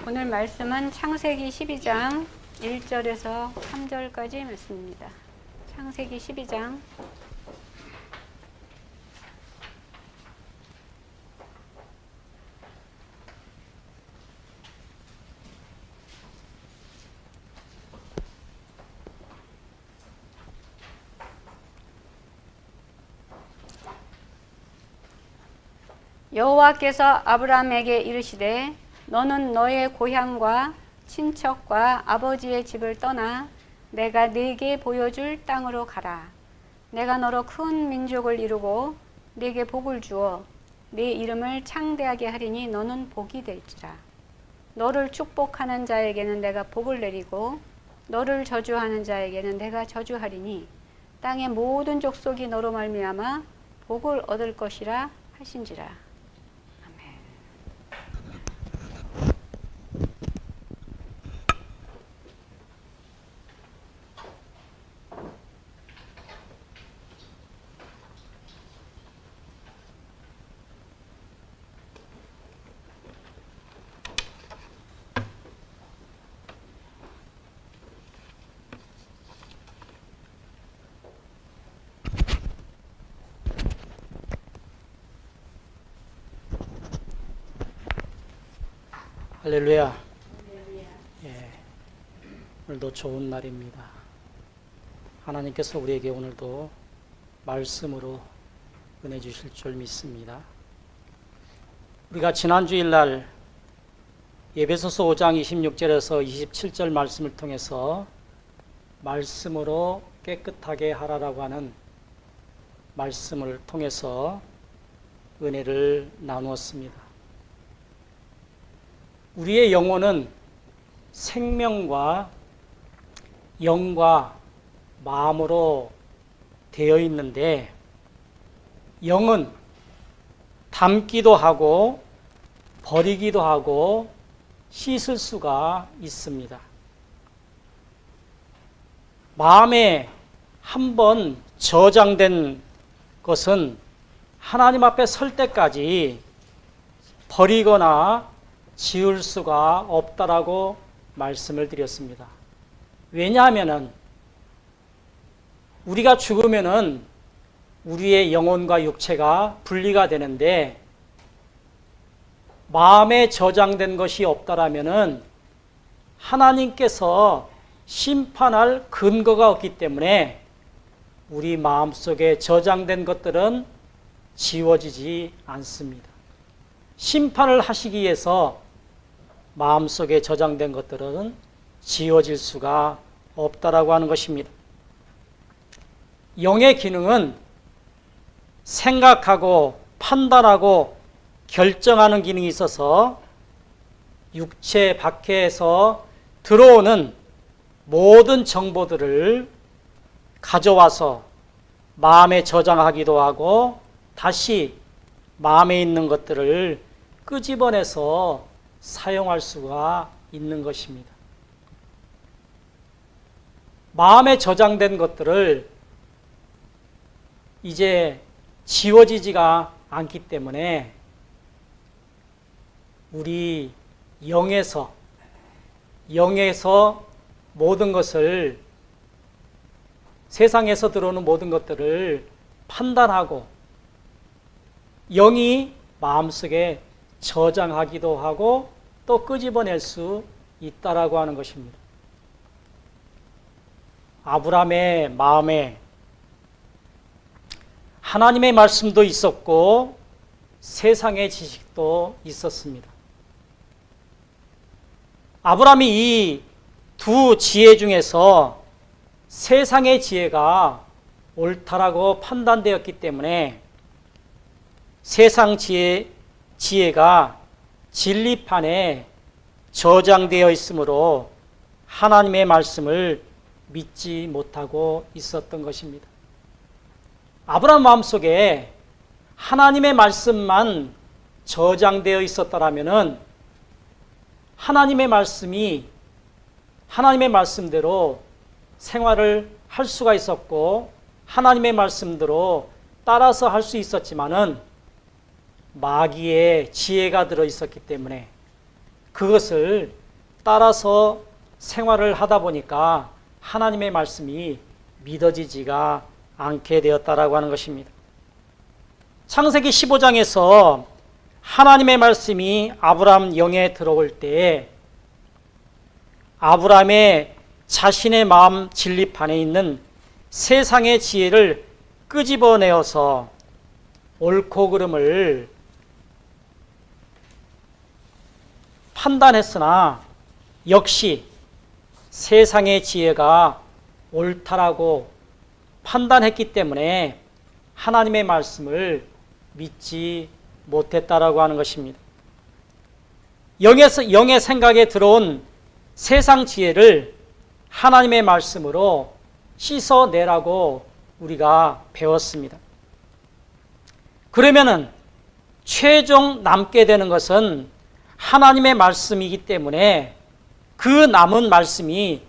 오늘 말씀은 창세기 12장 1절에서 3절까지 말씀입니다. 창세기 12장 여호와께서 아브라함에게 이르시되 너는 너의 고향과 친척과 아버지의 집을 떠나 내가 네게 보여줄 땅으로 가라. 내가 너로 큰 민족을 이루고 네게 복을 주어 네 이름을 창대하게 하리니 너는 복이 될지라. 너를 축복하는 자에게는 내가 복을 내리고 너를 저주하는 자에게는 내가 저주하리니 땅의 모든 족속이 너로 말미암아 복을 얻을 것이라 하신지라. 할렐루야. 예, 오늘도 좋은 날입니다. 하나님께서 우리에게 오늘도 말씀으로 은혜 주실 줄 믿습니다. 우리가 지난 주일날 에베소서 5장 26절에서 27절 말씀을 통해서 말씀으로 깨끗하게 하라라고 하는 말씀을 통해서 은혜를 나누었습니다. 우리의 영혼은 생명과 영과 마음으로 되어 있는데 영은 담기도 하고 버리기도 하고 씻을 수가 있습니다. 마음에 한번 저장된 것은 하나님 앞에 설 때까지 버리거나 지울 수가 없다라고 말씀을 드렸습니다. 왜냐하면은 우리가 죽으면은 우리의 영혼과 육체가 분리가 되는데 마음에 저장된 것이 없다라면은 하나님께서 심판할 근거가 없기 때문에 우리 마음속에 저장된 것들은 지워지지 않습니다. 심판을 하시기 위해서 마음속에 저장된 것들은 지워질 수가 없다라고 하는 것입니다. 영의 기능은 생각하고 판단하고 결정하는 기능이 있어서 육체 밖에서 들어오는 모든 정보들을 가져와서 마음에 저장하기도 하고 다시 마음에 있는 것들을 끄집어내서 사용할 수가 있는 것입니다. 마음에 저장된 것들을 이제 지워지지가 않기 때문에 우리 영에서 모든 것을 세상에서 들어오는 모든 것들을 판단하고 영이 마음속에 저장하기도 하고 또 끄집어낼 수 있다라고 하는 것입니다. 아브라함의 마음에 하나님의 말씀도 있었고 세상의 지식도 있었습니다. 아브라함이 이 두 지혜 중에서 세상의 지혜가 옳다라고 판단되었기 때문에 세상 지혜가 진리판에 저장되어 있으므로 하나님의 말씀을 믿지 못하고 있었던 것입니다. 아브라함 마음속에 하나님의 말씀만 저장되어 있었더라면 하나님의 말씀이 하나님의 말씀대로 생활을 할 수가 있었고 하나님의 말씀대로 따라서 할 수 있었지만은 마귀의 지혜가 들어 있었기 때문에 그것을 따라서 생활을 하다 보니까 하나님의 말씀이 믿어지지가 않게 되었다라고 하는 것입니다. 창세기 15장에서 하나님의 말씀이 아브라함 영에 들어올 때 아브라함의 자신의 마음 진리판에 있는 세상의 지혜를 끄집어내어서 옳고 그름을 판단했으나 역시 세상의 지혜가 옳다라고 판단했기 때문에 하나님의 말씀을 믿지 못했다라고 하는 것입니다. 영의 생각에 들어온 세상 지혜를 하나님의 말씀으로 씻어내라고 우리가 배웠습니다. 그러면은 최종 남게 되는 것은 하나님의 말씀이기 때문에 그 남은 말씀이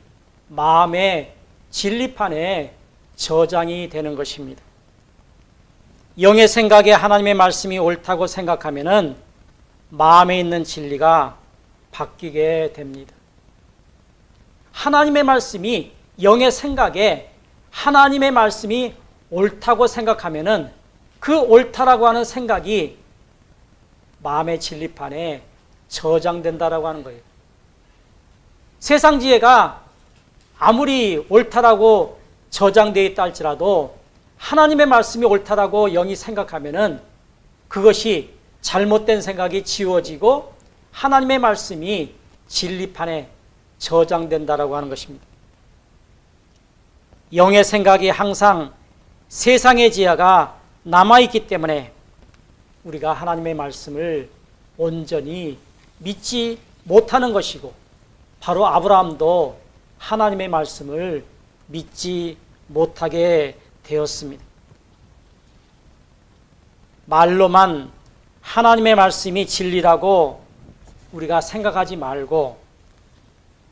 마음의 진리판에 저장이 되는 것입니다. 영의 생각에 하나님의 말씀이 옳다고 생각하면은 마음에 있는 진리가 바뀌게 됩니다. 하나님의 말씀이 영의 생각에 하나님의 말씀이 옳다고 생각하면은 그 옳다라고 하는 생각이 마음의 진리판에 저장된다라고 하는 거예요. 세상 지혜가 아무리 옳다라고 저장되어 있다 할지라도 하나님의 말씀이 옳다라고 영이 생각하면은 그것이 잘못된 생각이 지워지고 하나님의 말씀이 진리판에 저장된다라고 하는 것입니다. 영의 생각이 항상 세상의 지혜가 남아있기 때문에 우리가 하나님의 말씀을 온전히 믿지 못하는 것이고 바로 아브라함도 하나님의 말씀을 믿지 못하게 되었습니다. 말로만 하나님의 말씀이 진리라고 우리가 생각하지 말고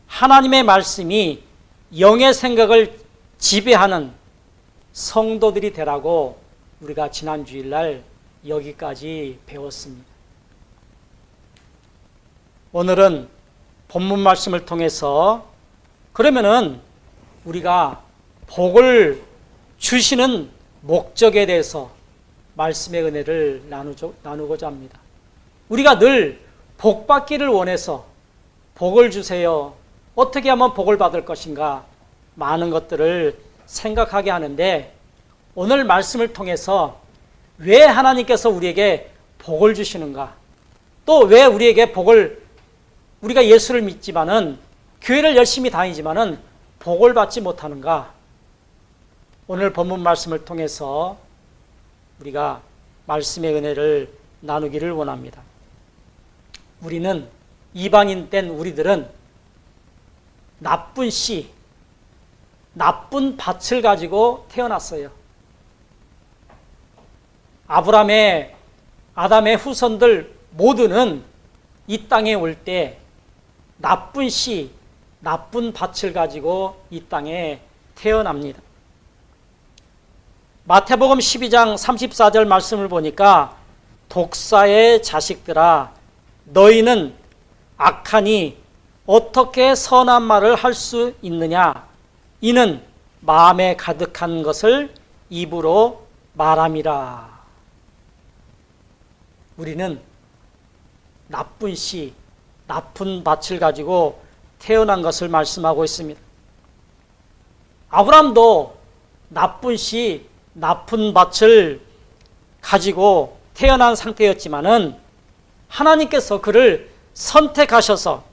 하나님의 말씀이 영의 생각을 지배하는 성도들이 되라고 우리가 지난 주일날 여기까지 배웠습니다. 오늘은 본문 말씀을 통해서 그러면은 우리가 복을 주시는 목적에 대해서 말씀의 은혜를 나누고자 합니다. 우리가 늘 복받기를 원해서 복을 주세요. 어떻게 하면 복을 받을 것인가 많은 것들을 생각하게 하는데 오늘 말씀을 통해서 왜 하나님께서 우리에게 복을 주시는가, 또 왜 우리에게 우리가 예수를 믿지만은 교회를 열심히 다니지만은 복을 받지 못하는가, 오늘 본문 말씀을 통해서 우리가 말씀의 은혜를 나누기를 원합니다. 우리는 이방인 된 우리들은 나쁜 씨, 나쁜 밭을 가지고 태어났어요. 아담의 후손들 모두는 이 땅에 올 때 나쁜 씨, 나쁜 밭을 가지고 이 땅에 태어납니다. 마태복음 12장 34절 말씀을 보니까 독사의 자식들아 너희는 악하니 어떻게 선한 말을 할 수 있느냐, 이는 마음에 가득한 것을 입으로 말함이라. 우리는 나쁜 씨, 나쁜 밭을 가지고 태어난 것을 말씀하고 있습니다. 아브라함도 나쁜 씨, 나쁜 밭을 가지고 태어난 상태였지만은 하나님께서 그를 선택하셔서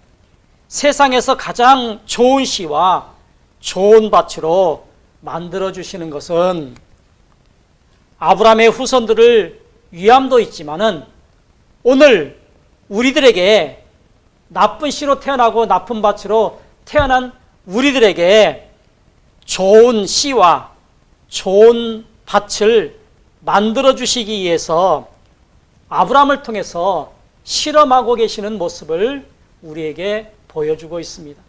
세상에서 가장 좋은 씨와 좋은 밭으로 만들어주시는 것은 아브라함의 후손들을 위함도 있지만은 오늘 우리들에게 나쁜 씨로 태어나고 나쁜 밭으로 태어난 우리들에게 좋은 씨와 좋은 밭을 만들어주시기 위해서 아브라함을 통해서 실험하고 계시는 모습을 우리에게 보여주고 있습니다.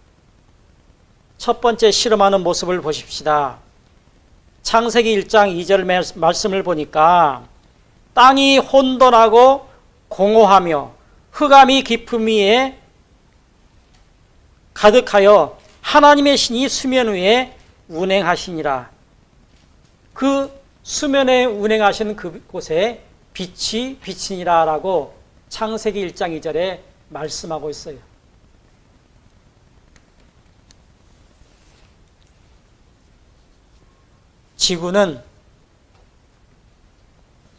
첫 번째 실험하는 모습을 보십시다. 창세기 1장 2절 말씀을 보니까 땅이 혼돈하고 공허하며 흑암이 깊음 위에 가득하여 하나님의 신이 수면 위에 운행하시니라. 그 수면에 운행하시는 그곳에 빛이 비치니라 라고 창세기 1장 2절에 말씀하고 있어요. 지구는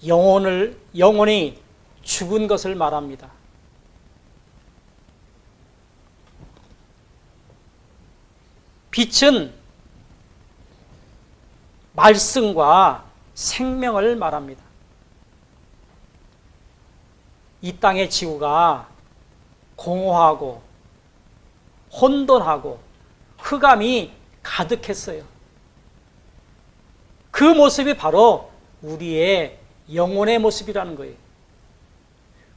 영혼이 죽은 것을 말합니다. 빛은 말씀과 생명을 말합니다. 이 땅의 지구가 공허하고 혼돈하고 흑암이 가득했어요. 그 모습이 바로 우리의 영혼의 모습이라는 거예요.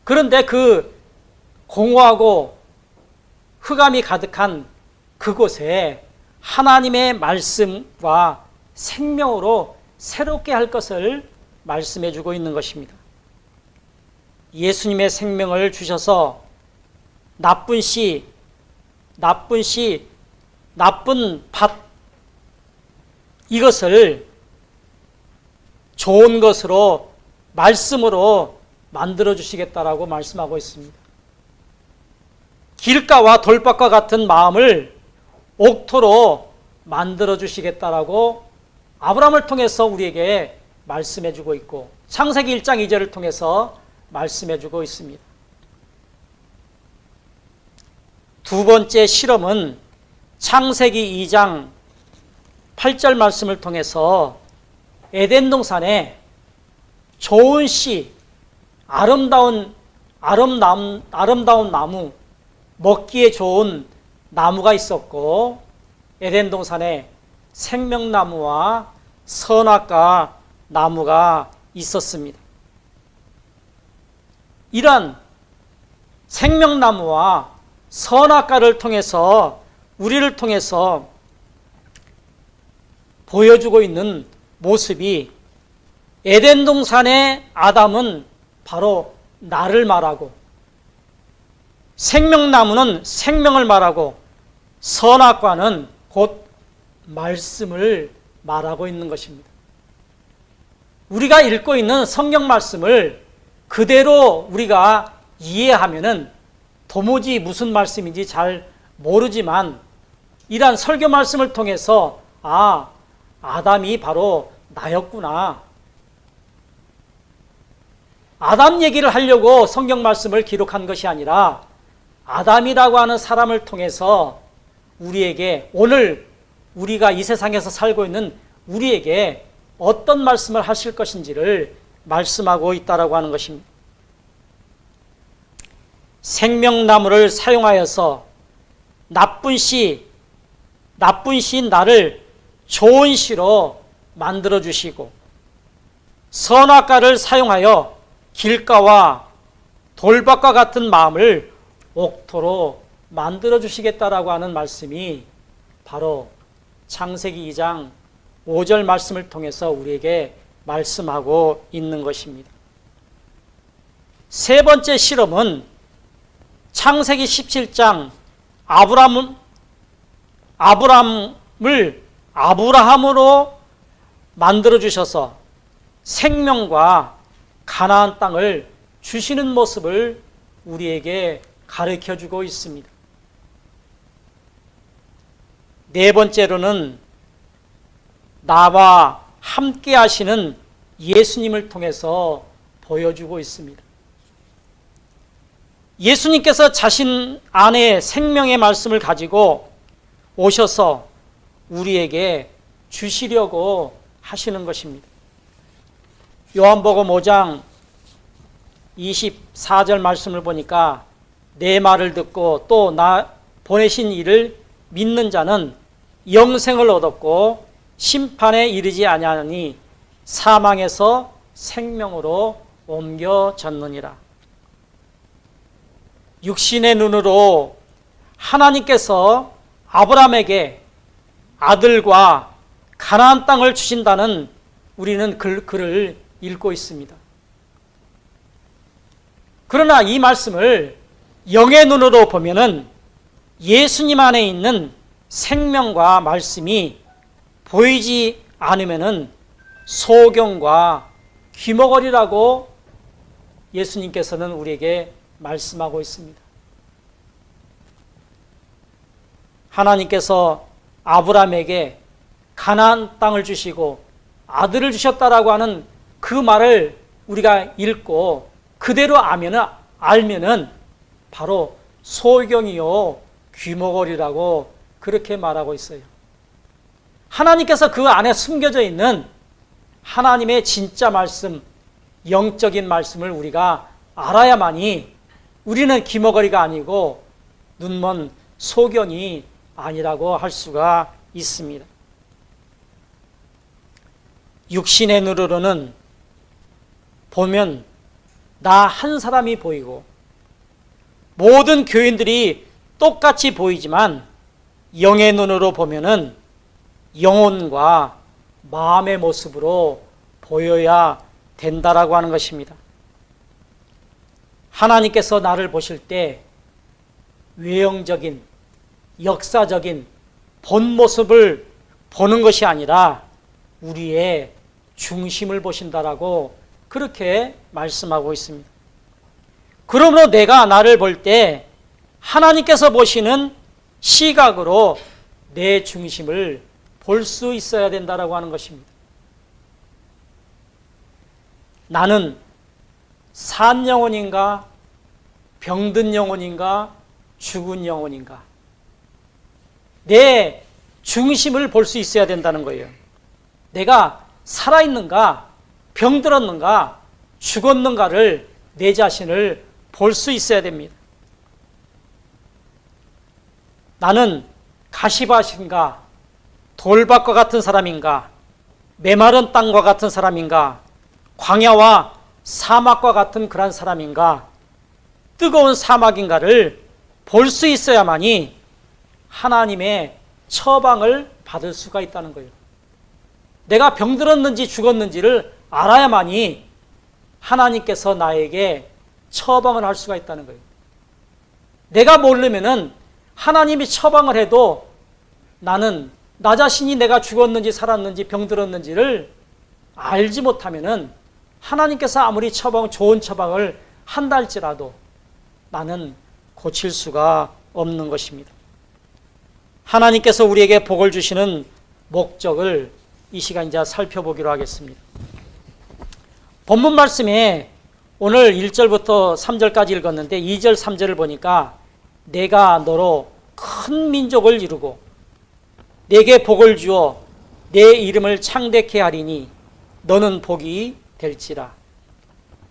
그런데 그 공허하고 흑암이 가득한 그곳에 하나님의 말씀과 생명으로 새롭게 할 것을 말씀해 주고 있는 것입니다. 예수님의 생명을 주셔서 나쁜 씨, 나쁜 밭, 이것을 좋은 것으로 말씀으로 만들어 주시겠다라고 말씀하고 있습니다. 길가와 돌밭과 같은 마음을 옥토로 만들어 주시겠다라고 아브라함을 통해서 우리에게 말씀해 주고 있고 창세기 1장 2절을 통해서 말씀해 주고 있습니다. 두 번째 실험은 창세기 2장 8절 말씀을 통해서 에덴 동산에 좋은 씨, 아름다운 나무, 먹기에 좋은 나무가 있었고 에덴 동산에 생명나무와 선악과 나무가 있었습니다. 이런 생명나무와 선악과를 통해서 우리를 통해서 보여주고 있는 모습이 에덴 동산의 아담은 바로 나를 말하고 생명나무는 생명을 말하고 선악과는 곧 말씀을 말하고 있는 것입니다. 우리가 읽고 있는 성경 말씀을 그대로 우리가 이해하면은 도무지 무슨 말씀인지 잘 모르지만 이러한 설교 말씀을 통해서 아담이 바로 나였구나. 아담 얘기를 하려고 성경 말씀을 기록한 것이 아니라 아담이라고 하는 사람을 통해서 우리에게 오늘 우리가 이 세상에서 살고 있는 우리에게 어떤 말씀을 하실 것인지를 말씀하고 있다라고 하는 것입니다. 생명나무를 사용하여서 나쁜 씨인 나를 좋은 씨로 만들어 주시고 선악과를 사용하여 길가와 돌밭과 같은 마음을 옥토로 만들어 주시겠다라고 하는 말씀이 바로 창세기 2장 5절 말씀을 통해서 우리에게 말씀하고 있는 것입니다. 세 번째 실험은 창세기 17장 아브라함을 아브라함으로 만들어 주셔서 생명과 가나안 땅을 주시는 모습을 우리에게 가르쳐 주고 있습니다. 네 번째로는 나와 함께 하시는 예수님을 통해서 보여주고 있습니다. 예수님께서 자신 안에 생명의 말씀을 가지고 오셔서 우리에게 주시려고 하시는 것입니다. 요한복음 5장 24절 말씀을 보니까 내 말을 듣고 또 나 보내신 이를 믿는 자는 영생을 얻었고 심판에 이르지 아니하니 사망에서 생명으로 옮겨졌느니라. 육신의 눈으로 하나님께서 아브라함에게 아들과 가나안 땅을 주신다는 우리는 글을 읽고 있습니다. 그러나 이 말씀을 영의 눈으로 보면은 예수님 안에 있는 생명과 말씀이 보이지 않으면은 소경과 귀머거리라고 예수님께서는 우리에게 말씀하고 있습니다. 하나님께서 아브라함에게 가나안 땅을 주시고 아들을 주셨다라고 하는 그 말을 우리가 읽고 그대로 알면은 바로 소경이요 귀머거리라고 그렇게 말하고 있어요. 하나님께서 그 안에 숨겨져 있는 하나님의 진짜 말씀, 영적인 말씀을 우리가 알아야만이 우리는 귀머거리가 아니고 눈먼 소경이 아니라고 할 수가 있습니다. 육신의 눈으로는 보면 나 한 사람이 보이고 모든 교인들이 똑같이 보이지만 영의 눈으로 보면은 영혼과 마음의 모습으로 보여야 된다라고 하는 것입니다. 하나님께서 나를 보실 때 외형적인, 역사적인 본 모습을 보는 것이 아니라 우리의 중심을 보신다라고 그렇게 말씀하고 있습니다. 그러므로 내가 나를 볼 때 하나님께서 보시는 시각으로 내 중심을 볼 수 있어야 된다라고 하는 것입니다. 나는 산 영혼인가, 병든 영혼인가, 죽은 영혼인가? 내 중심을 볼 수 있어야 된다는 거예요. 내가 살아있는가, 병들었는가, 죽었는가를 내 자신을 볼 수 있어야 됩니다. 나는 가시밭인가, 돌밭과 같은 사람인가, 메마른 땅과 같은 사람인가, 광야와 사막과 같은 그런 사람인가, 뜨거운 사막인가를 볼 수 있어야만이 하나님의 처방을 받을 수가 있다는 거예요. 내가 병들었는지 죽었는지를 알아야만이 하나님께서 나에게 처방을 할 수가 있다는 거예요. 내가 모르면은 하나님이 처방을 해도 나는 나 자신이 내가 죽었는지 살았는지 병들었는지를 알지 못하면은 하나님께서 아무리 좋은 처방을 한다 할지라도 나는 고칠 수가 없는 것입니다. 하나님께서 우리에게 복을 주시는 목적을 이 시간 이제 살펴보기로 하겠습니다. 본문 말씀에 오늘 1절부터 3절까지 읽었는데 2절, 3절을 보니까 내가 너로 큰 민족을 이루고 내게 복을 주어 내 이름을 창대케 하리니 너는 복이 될지라.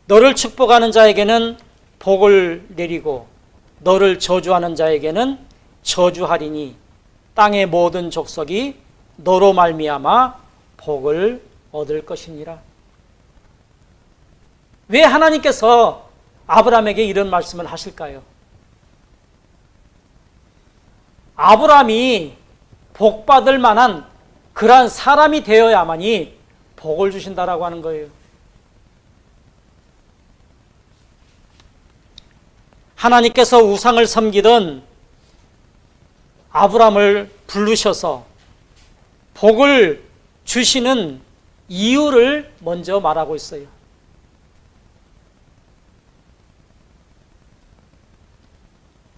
너를 축복하는 자에게는 복을 내리고 너를 저주하는 자에게는 저주하리니 땅의 모든 족속이 너로 말미암아 복을 얻을 것이니라. 왜 하나님께서 아브라함에게 이런 말씀을 하실까요? 아브라함이 복받을 만한 그러한 사람이 되어야만이 복을 주신다라고 하는 거예요. 하나님께서 우상을 섬기던 아브라함을 부르셔서 복을 주시는 이유를 먼저 말하고 있어요.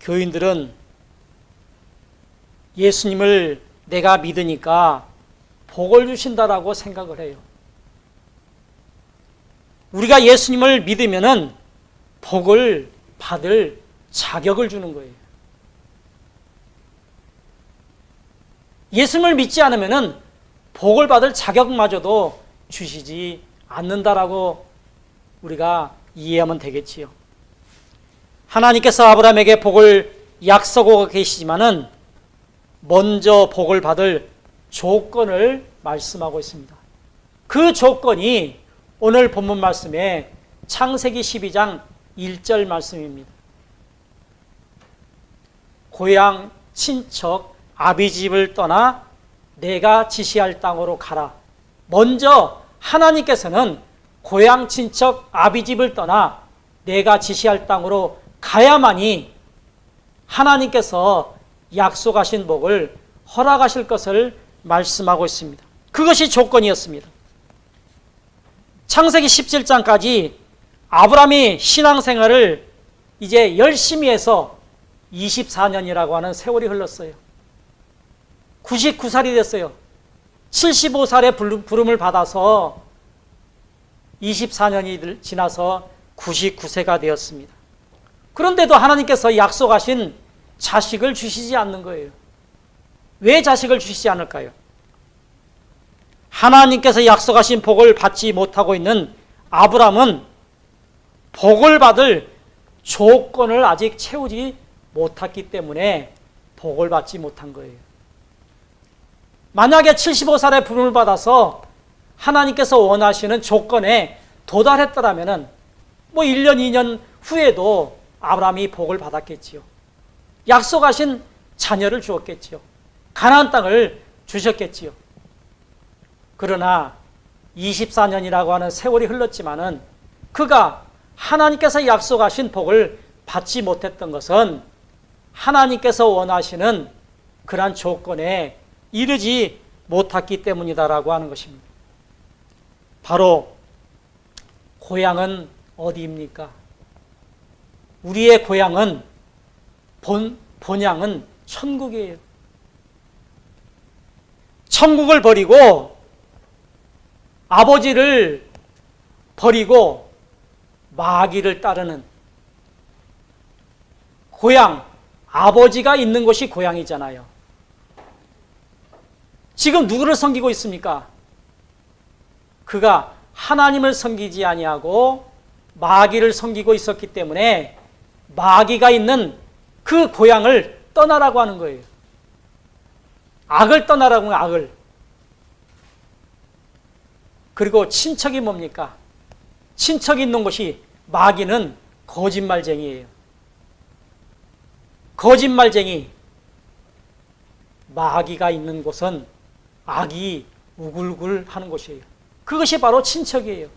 교인들은 예수님을 내가 믿으니까 복을 주신다라고 생각을 해요. 우리가 예수님을 믿으면은 복을 받을 자격을 주는 거예요. 예수님을 믿지 않으면은 복을 받을 자격마저도 주시지 않는다라고 우리가 이해하면 되겠지요. 하나님께서 아브라함에게 복을 약속하고 계시지만은 먼저 복을 받을 조건을 말씀하고 있습니다. 그 조건이 오늘 본문 말씀에 창세기 12장 1절 말씀입니다. 고향 친척 아비집을 떠나 내가 지시할 땅으로 가라. 먼저 하나님께서는 고향 친척 아비집을 떠나 내가 지시할 땅으로 가야만이 하나님께서 약속하신 복을 허락하실 것을 말씀하고 있습니다. 그것이 조건이었습니다. 창세기 17장까지 아브라함이 신앙생활을 이제 열심히 해서 24년이라고 하는 세월이 흘렀어요. 99살이 됐어요. 75살에 부름을 받아서 24년이 지나서 99세가 되었습니다. 그런데도 하나님께서 약속하신 자식을 주시지 않는 거예요. 왜 자식을 주시지 않을까요? 하나님께서 약속하신 복을 받지 못하고 있는 아브라함은 복을 받을 조건을 아직 채우지 못했기 때문에 복을 받지 못한 거예요. 만약에 75살에 부름을 받아서 하나님께서 원하시는 조건에 도달했더라면 뭐 1년, 2년 후에도 아브라함이 복을 받았겠지요. 약속하신 자녀를 주었겠지요. 가나안 땅을 주셨겠지요. 그러나 24년이라고 하는 세월이 흘렀지만은 그가 하나님께서 약속하신 복을 받지 못했던 것은 하나님께서 원하시는 그러한 조건에 이르지 못했기 때문이다라고 하는 것입니다. 바로 고향은 어디입니까? 우리의 고향은 본향은 천국이에요. 천국을 버리고 아버지를 버리고 마귀를 따르는 고향, 아버지가 있는 곳이 고향이잖아요. 지금 누구를 섬기고 있습니까? 그가 하나님을 섬기지 아니하고 마귀를 섬기고 있었기 때문에 마귀가 있는 그 고향을 떠나라고 하는 거예요. 악을 떠나라고 하는 악을. 그리고 친척이 뭡니까? 친척이 있는 곳이 마귀는 거짓말쟁이에요. 거짓말쟁이. 마귀가 있는 곳은 악이 우글우글 하는 곳이에요. 그것이 바로 친척이에요.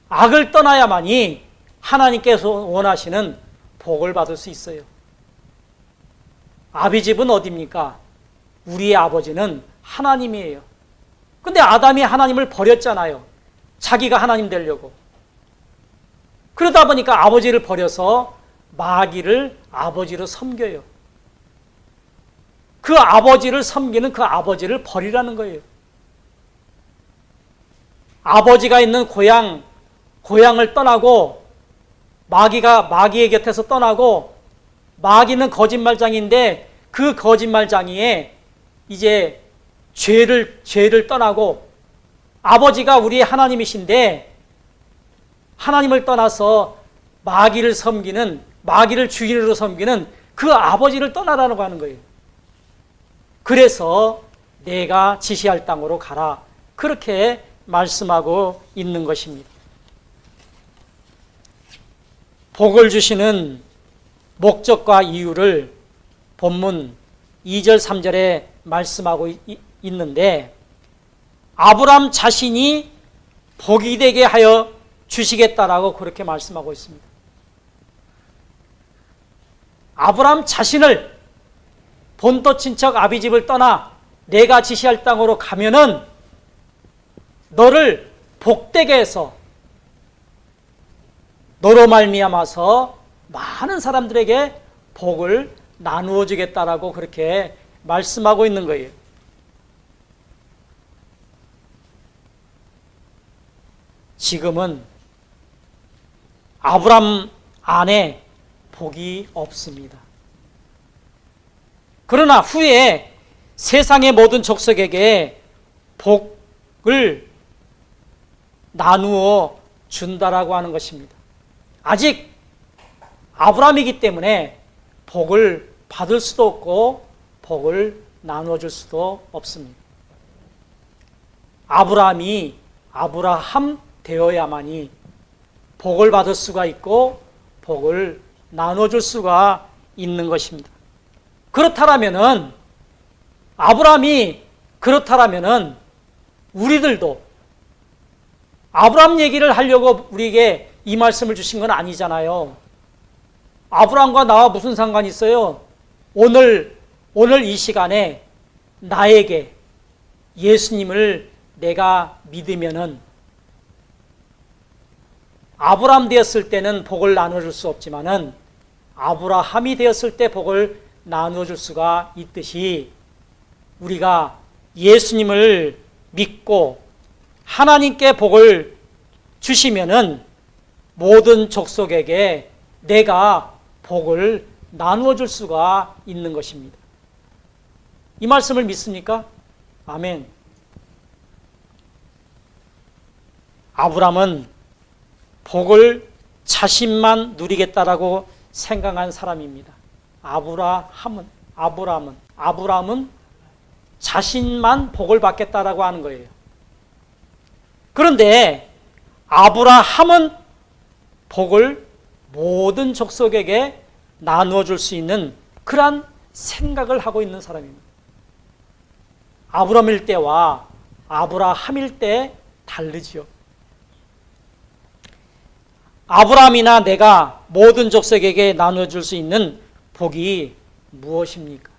악을 떠나야만이 하나님께서 원하시는 복을 받을 수 있어요. 아비집은 어디입니까? 우리의 아버지는 하나님이에요. 근데 아담이 하나님을 버렸잖아요. 자기가 하나님 되려고. 그러다 보니까 아버지를 버려서 마귀를 아버지로 섬겨요. 그 아버지를 섬기는 그 아버지를 버리라는 거예요. 아버지가 있는 고향을 떠나고 마귀의 곁에서 떠나고 마귀는 거짓말장이인데 그 거짓말장이에 이제 죄를 떠나고 아버지가 우리의 하나님이신데 하나님을 떠나서 마귀를 섬기는 마귀를 주인으로 섬기는 그 아버지를 떠나라고 하는 거예요. 그래서 내가 지시할 땅으로 가라. 그렇게 말씀하고 있는 것입니다. 복을 주시는 목적과 이유를 본문 2절 3절에 말씀하고 있는데 아브라함 자신이 복이 되게 하여 주시겠다라고 그렇게 말씀하고 있습니다. 아브라함 자신을 본토 친척 아비집을 떠나 내가 지시할 땅으로 가면은 너를 복되게 해서 너로 말미암아서 많은 사람들에게 복을 나누어 주겠다라고 그렇게 말씀하고 있는 거예요. 지금은 아브라함 안에 복이 없습니다. 그러나 후에 세상의 모든 족속에게 복을 나누어 준다라고 하는 것입니다. 아직 아브라함이기 때문에 복을 받을 수도 없고 복을 나누어 줄 수도 없습니다. 아브라함이 아브라함 되어야만이 복을 받을 수가 있고 복을 나누어 줄 수가 있는 것입니다. 그렇다면은 아브라함이 그렇다면은 우리들도 아브라함 얘기를 하려고 우리에게 이 말씀을 주신 건 아니잖아요. 아브라함과 나와 무슨 상관이 있어요? 오늘 이 시간에 나에게 예수님을 내가 믿으면은 아브라함 되었을 때는 복을 나눠줄 수 없지만은 아브라함이 되었을 때 복을 나눠줄 수가 있듯이 우리가 예수님을 믿고 하나님께 복을 주시면은 모든 족속에게 내가 복을 나누어 줄 수가 있는 것입니다. 이 말씀을 믿습니까? 아멘. 아브라함은 복을 자신만 누리겠다라고 생각한 사람입니다. 아브라함은 자신만 복을 받겠다라고 하는 거예요. 그런데 아브라함은 복을 모든 족속에게 나누어 줄 수 있는 그러한 생각을 하고 있는 사람입니다. 아브라함일 때와 아브라함일 때 다르지요. 아브라함이나 내가 모든 족속에게 나누어 줄 수 있는 복이 무엇입니까?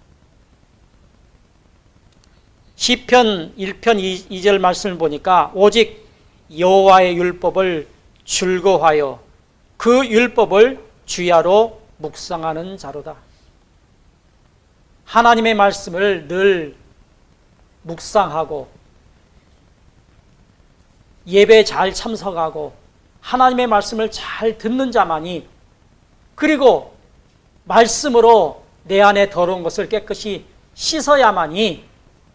시편 1편 2절 말씀을 보니까 오직 여호와의 율법을 즐거워하여 그 율법을 주야로 묵상하는 자로다. 하나님의 말씀을 늘 묵상하고 예배에 잘 참석하고 하나님의 말씀을 잘 듣는 자만이, 그리고 말씀으로 내 안에 더러운 것을 깨끗이 씻어야만이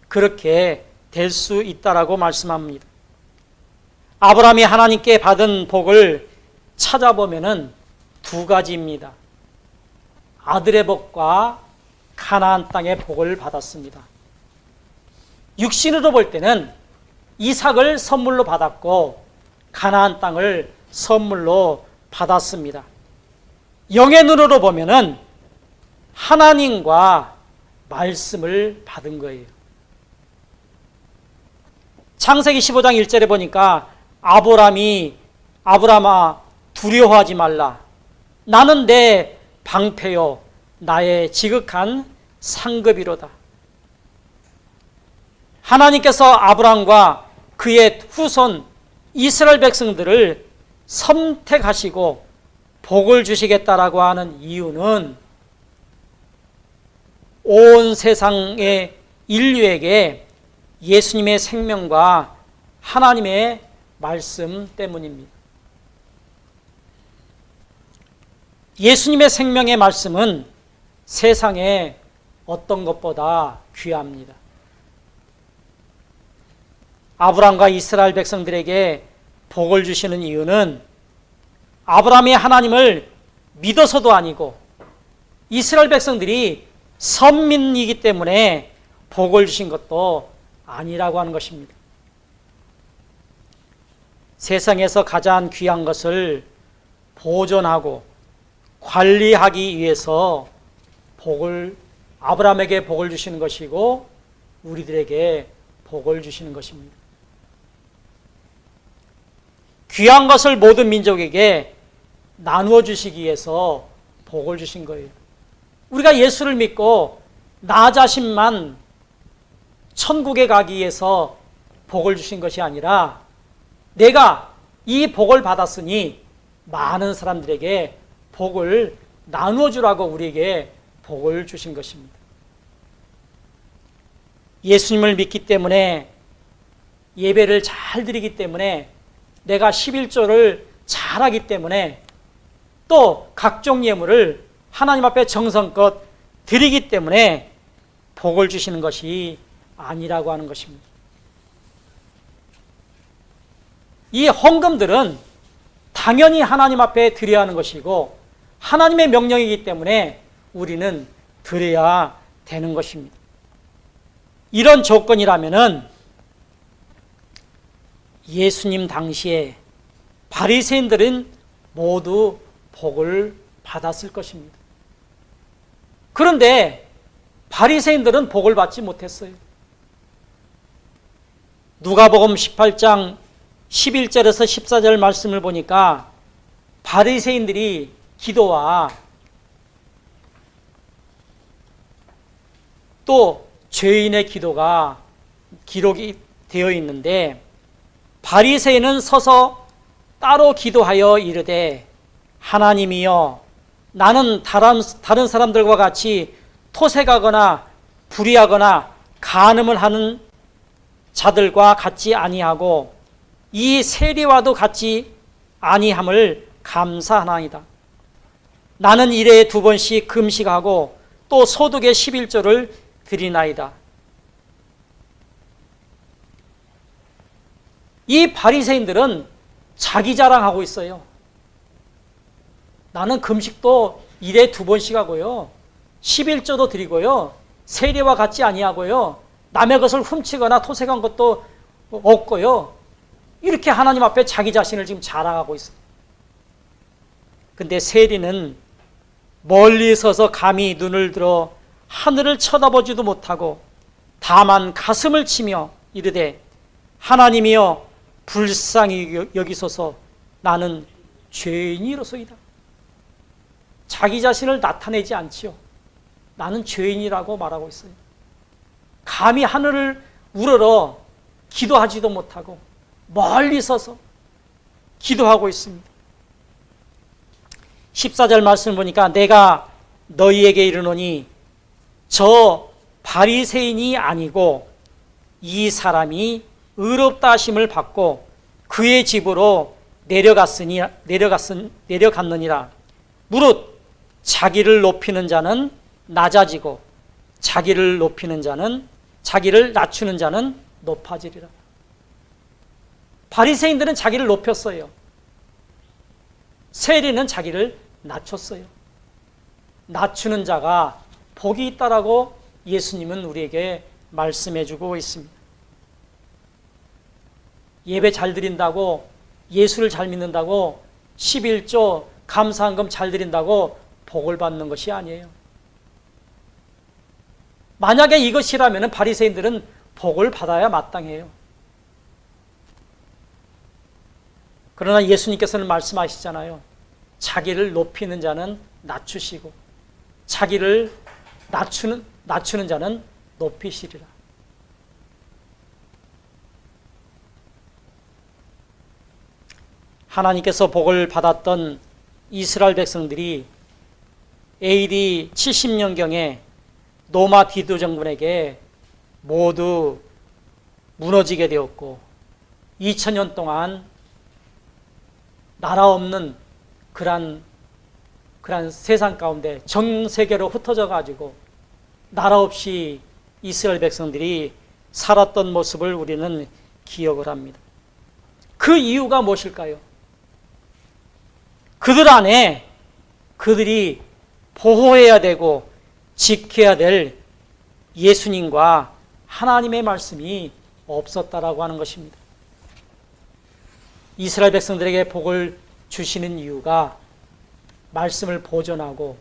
그렇게 될 수 있다라고 말씀합니다. 아브라함이 하나님께 받은 복을 찾아보면은 두 가지입니다. 아들의 복과 가나안 땅의 복을 받았습니다. 육신으로 볼 때는 이삭을 선물로 받았고 가나안 땅을 선물로 받았습니다. 영의 눈으로 보면은 하나님과 말씀을 받은 거예요. 창세기 15장 1절에 보니까 아브라함아 두려워하지 말라. 나는 내 방패요 나의 지극한 상급이로다. 하나님께서 아브라함과 그의 후손 이스라엘 백성들을 선택하시고 복을 주시겠다라고 하는 이유는 온 세상의 인류에게 예수님의 생명과 하나님의 말씀 때문입니다. 예수님의 생명의 말씀은 세상에 어떤 것보다 귀합니다. 아브라함과 이스라엘 백성들에게 복을 주시는 이유는 아브라함이 하나님을 믿어서도 아니고 이스라엘 백성들이 선민이기 때문에 복을 주신 것도 아니라고 하는 것입니다. 세상에서 가장 귀한 것을 보존하고 관리하기 위해서 아브라함에게 복을 주시는 것이고 우리들에게 복을 주시는 것입니다. 귀한 것을 모든 민족에게 나누어 주시기 위해서 복을 주신 거예요. 우리가 예수를 믿고 나 자신만 천국에 가기 위해서 복을 주신 것이 아니라 내가 이 복을 받았으니 많은 사람들에게 복을 나누어 주라고 우리에게 복을 주신 것입니다. 예수님을 믿기 때문에, 예배를 잘 드리기 때문에, 내가 11조를 잘하기 때문에, 또 각종 예물을 하나님 앞에 정성껏 드리기 때문에 복을 주시는 것이 아니라고 하는 것입니다. 이 헌금들은 당연히 하나님 앞에 드려야 하는 것이고 하나님의 명령이기 때문에 우리는 드려야 되는 것입니다. 이런 조건이라면은 예수님 당시에 바리새인들은 모두 복을 받았을 것입니다. 그런데 바리새인들은 복을 받지 못했어요. 누가복음 18장 11절에서 14절 말씀을 보니까 바리새인들이 기도와 또 죄인의 기도가 기록이 되어 있는데, 바리새인은 서서 따로 기도하여 이르되 하나님이여, 나는 다른 사람들과 같이 토색하거나 불의하거나 간음을 하는 자들과 같지 아니하고 이 세리와도 같지 아니함을 감사하나이다. 나는 일에 2번씩 금식하고 또 소득의 11조를 드리나이다. 이 바리새인들은 자기 자랑하고 있어요. 나는 금식도 일에 2번씩 하고요, 11조도 드리고요, 세리와 같지 아니하고요, 남의 것을 훔치거나 토색한 것도 없고요, 이렇게 하나님 앞에 자기 자신을 지금 자랑하고 있어요. 근데 세리는 멀리 서서 감히 눈을 들어 하늘을 쳐다보지도 못하고 다만 가슴을 치며 이르되 하나님이여, 불쌍히 여기소서, 나는 죄인이로소이다. 자기 자신을 나타내지 않지요. 나는 죄인이라고 말하고 있어요. 감히 하늘을 우러러 기도하지도 못하고 멀리 서서 기도하고 있습니다. 14절 말씀을 보니까 내가 너희에게 이르노니 저 바리새인이 아니고 이 사람이 의롭다 하심을 받고 그의 집으로 내려갔느니라. 무릇 자기를 높이는 자는 낮아지고 자기를 낮추는 자는 높아지리라. 바리새인들은 자기를 높였어요. 세리는 자기를 낮췄어요. 낮추는 자가 복이 있다라고 예수님은 우리에게 말씀해 주고 있습니다. 예배 잘 드린다고, 예수를 잘 믿는다고, 11조 감사한금 잘 드린다고 복을 받는 것이 아니에요. 만약에 이것이라면 바리새인들은 복을 받아야 마땅해요. 그러나 예수님께서는 말씀하시잖아요. 자기를 높이는 자는 낮추시고 자기를 낮추는 자는 높이시리라. 하나님께서 복을 받았던 이스라엘 백성들이 AD 70년경에 로마 디도 정군에게 모두 무너지게 되었고 2000년 동안 나라 없는 그런 세상 가운데 전 세계로 흩어져 가지고 나라 없이 이스라엘 백성들이 살았던 모습을 우리는 기억을 합니다. 그 이유가 무엇일까요? 그들 안에 그들이 보호해야 되고 지켜야 될 예수님과 하나님의 말씀이 없었다라고 하는 것입니다. 이스라엘 백성들에게 복을 주시는 이유가 말씀을 보존하고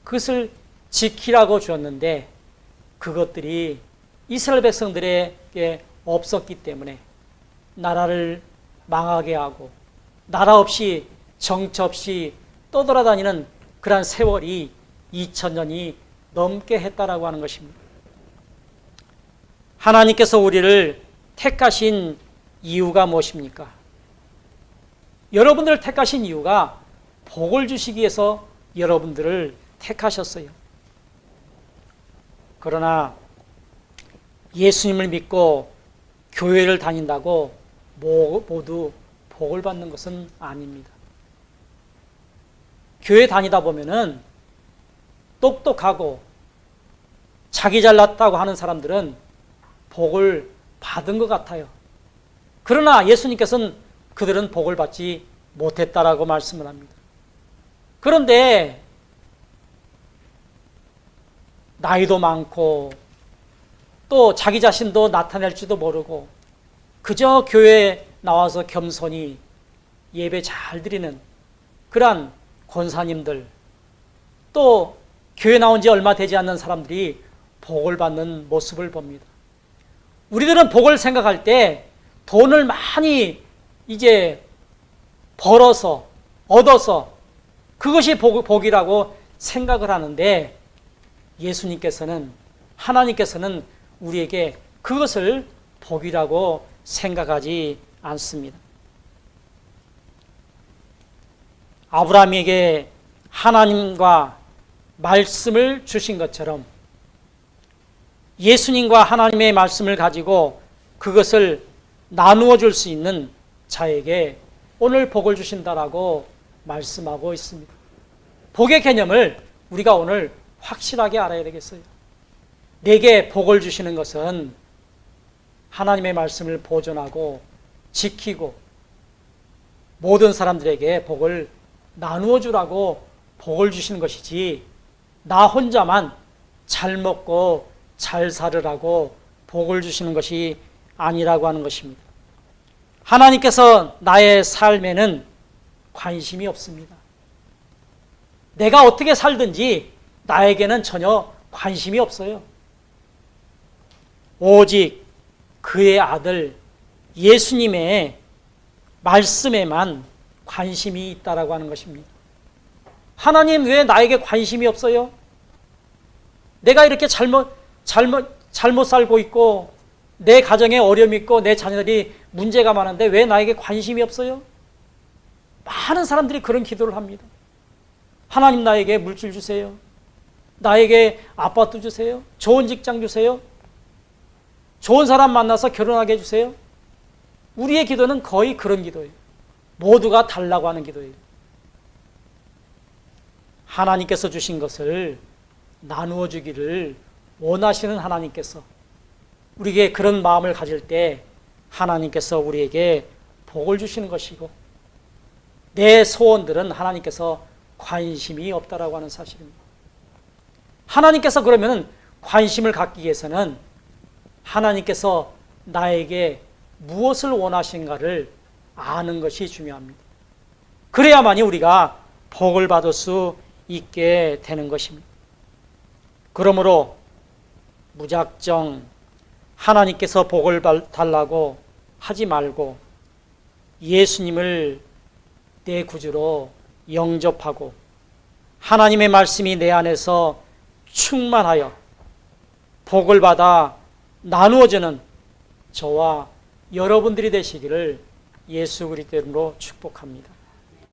그것을 지키라고 주었는데 그것들이 이스라엘 백성들에게 없었기 때문에 나라를 망하게 하고 나라 없이 정처 없이 떠돌아다니는 그러한 세월이 2000년이 넘게 했다라고 하는 것입니다. 하나님께서 우리를 택하신 이유가 무엇입니까? 여러분들을 택하신 이유가 복을 주시기 위해서 여러분들을 택하셨어요. 그러나 예수님을 믿고 교회를 다닌다고 모두 복을 받는 것은 아닙니다. 교회 다니다 보면은 똑똑하고 자기 잘났다고 하는 사람들은 복을 받은 것 같아요. 그러나 예수님께서는 그들은 복을 받지 못했다라고 말씀을 합니다. 그런데 나이도 많고 또 자기 자신도 나타낼지도 모르고 그저 교회에 나와서 겸손히 예배 잘 드리는 그러한 권사님들, 또 교회 나온 지 얼마 되지 않는 사람들이 복을 받는 모습을 봅니다. 우리들은 복을 생각할 때 돈을 많이 이제 벌어서 얻어서 그것이 복이라고 생각을 하는데 예수님께서는 하나님께서는 우리에게 그것을 복이라고 생각하지 않습니다. 아브라함에게 하나님과 말씀을 주신 것처럼 예수님과 하나님의 말씀을 가지고 그것을 나누어 줄 수 있는 자에게 오늘 복을 주신다라고 말씀하고 있습니다. 복의 개념을 우리가 오늘 확실하게 알아야 되겠어요. 내게 복을 주시는 것은 하나님의 말씀을 보존하고 지키고 모든 사람들에게 복을 나누어 주라고 복을 주시는 것이지, 나 혼자만 잘 먹고 잘 살으라고 복을 주시는 것이 아니라고 하는 것입니다. 하나님께서 나의 삶에는 관심이 없습니다. 내가 어떻게 살든지 나에게는 전혀 관심이 없어요. 오직 그의 아들 예수님의 말씀에만 관심이 있다라고 하는 것입니다. 하나님 왜 나에게 관심이 없어요? 내가 이렇게 잘못 살고 있고 내 가정에 어려움이 있고 내 자녀들이 문제가 많은데 왜 나에게 관심이 없어요? 많은 사람들이 그런 기도를 합니다. 하나님 나에게 물질 주세요. 나에게 아파트 주세요. 좋은 직장 주세요. 좋은 사람 만나서 결혼하게 해주세요. 우리의 기도는 거의 그런 기도예요. 모두가 달라고 하는 기도예요. 하나님께서 주신 것을 나누어 주기를 원하시는 하나님께서 우리에게 그런 마음을 가질 때 하나님께서 우리에게 복을 주시는 것이고, 내 소원들은 하나님께서 관심이 없다라고 하는 사실입니다. 하나님께서 그러면 관심을 갖기 위해서는 하나님께서 나에게 무엇을 원하신가를 아는 것이 중요합니다. 그래야만이 우리가 복을 받을 수 있게 되는 것입니다. 그러므로 무작정 하나님께서 복을 달라고 하지 말고 예수님을 내 구주로 영접하고 하나님의 말씀이 내 안에서 충만하여 복을 받아 나누어지는 저와 여러분들이 되시기를 예수 그리스도 이름으로 축복합니다.